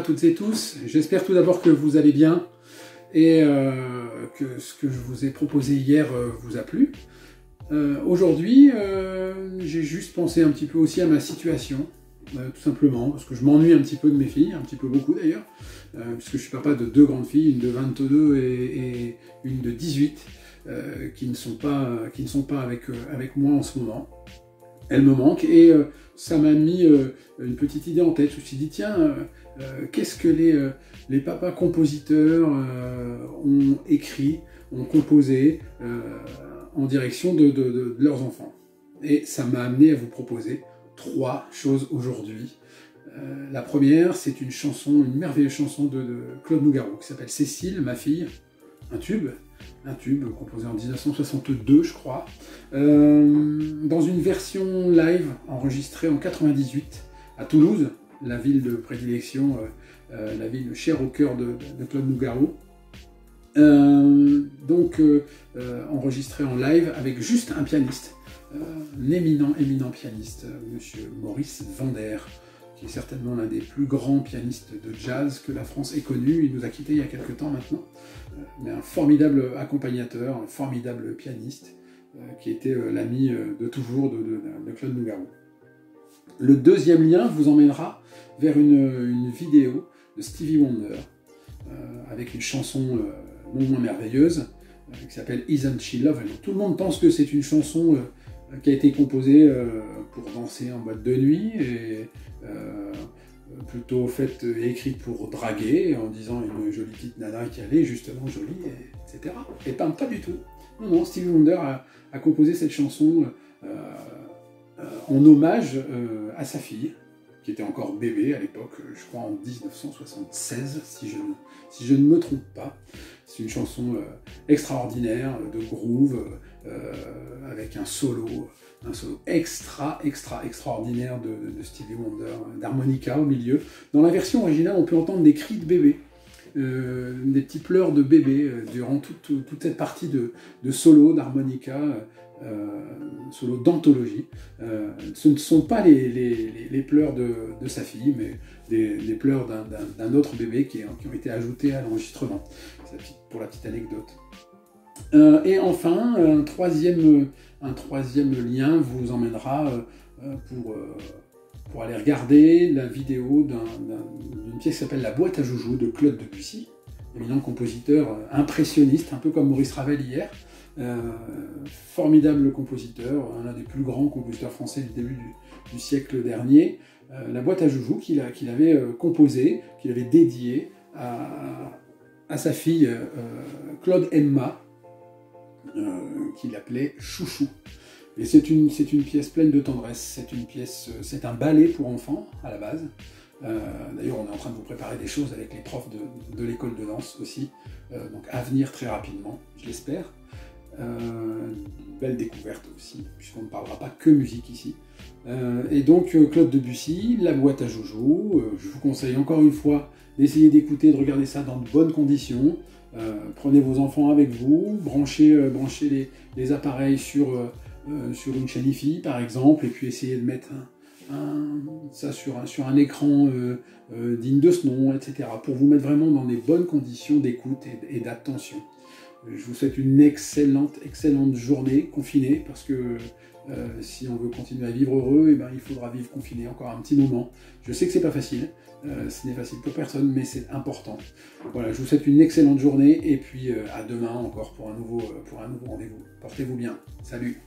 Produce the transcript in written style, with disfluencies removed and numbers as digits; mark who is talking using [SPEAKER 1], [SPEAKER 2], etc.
[SPEAKER 1] à toutes et tous, j'espère tout d'abord que vous allez bien et que ce que je vous ai proposé hier vous a plu. Aujourd'hui, j'ai juste pensé un petit peu aussi à ma situation, tout simplement, parce que je m'ennuie un petit peu de mes filles, un petit peu beaucoup d'ailleurs, puisque je suis papa de deux grandes filles, une de 22 et une de 18, qui ne sont pas avec moi en ce moment. Elles me manquent et ça m'a mis une petite idée en tête. Je me suis dit, tiens, qu'est-ce que les papas compositeurs ont écrit, ont composé en direction de leurs enfants. Et ça m'a amené à vous proposer 3 choses aujourd'hui. La première, c'est une merveilleuse chanson de Claude Nougaro qui s'appelle Cécile, ma fille, un tube composé en 1962, je crois, dans une version live enregistrée en 98 à Toulouse, la ville de prédilection, la ville chère au cœur de Claude Nougaro. Enregistrée en live avec juste un pianiste, un éminent pianiste, monsieur Maurice Vander, qui est certainement l'un des plus grands pianistes de jazz que la France ait connu. Il nous a quittés il y a quelques temps maintenant, mais un formidable accompagnateur, un formidable pianiste, qui était l'ami de toujours de Claude Nougaro. Le deuxième lien vous emmènera vers une vidéo de Stevie Wonder, avec une chanson non moins merveilleuse, qui s'appelle Isn't She Lovely. Tout le monde pense que c'est une chanson qui a été composée pour danser en boîte de nuit, et plutôt faite et écrite pour draguer, en disant une jolie petite nana qui allait justement jolie, etc. Et pas du tout. Non, Stevie Wonder a composé cette chanson en hommage à sa fille, qui était encore bébé à l'époque, je crois en 1976, si je ne me trompe pas. C'est une chanson extraordinaire, de groove, avec un solo extraordinaire de Stevie Wonder, d'harmonica au milieu. Dans la version originale, on peut entendre des cris de bébé, des petits pleurs de bébé durant toute cette partie de solo, d'harmonica, solo d'anthologie. Ce ne sont pas les pleurs de sa fille, mais les pleurs d'un autre bébé qui ont été ajoutés à l'enregistrement. Pour la petite anecdote. Et enfin, un troisième lien vous emmènera pour aller regarder la vidéo d'une pièce qui s'appelle La boîte à joujoux de Claude Debussy, éminent compositeur impressionniste, un peu comme Maurice Ravel hier. Formidable compositeur, l'un des plus grands compositeurs français du début du siècle dernier. La boîte à joujoux qu'il avait composée, qu'il avait dédiée à sa fille Claude Emma, qu'il appelait Chouchou. Et c'est une pièce pleine de tendresse, c'est un ballet pour enfants à la base. D'ailleurs, on est en train de vous préparer des choses avec les profs de l'école de danse aussi, donc à venir très rapidement, je l'espère. Belle découverte aussi, puisqu'on ne parlera pas que musique ici. Et donc Claude Debussy, La boîte à joujoux, je vous conseille encore une fois d'essayer d'écouter, de regarder ça dans de bonnes conditions. Prenez vos enfants avec vous, branchez les appareils sur une chaîne Hi-Fi par exemple, et puis essayez de mettre ça sur un écran digne de ce nom, etc. pour vous mettre vraiment dans des bonnes conditions d'écoute et d'attention. Je vous souhaite une excellente journée confinée, parce que si on veut continuer à vivre heureux, il faudra vivre confiné encore un petit moment. Je sais que c'est pas facile, ce n'est facile pour personne, mais c'est important. Voilà, je vous souhaite une excellente journée, et puis à demain encore pour un nouveau rendez-vous. Portez-vous bien, salut.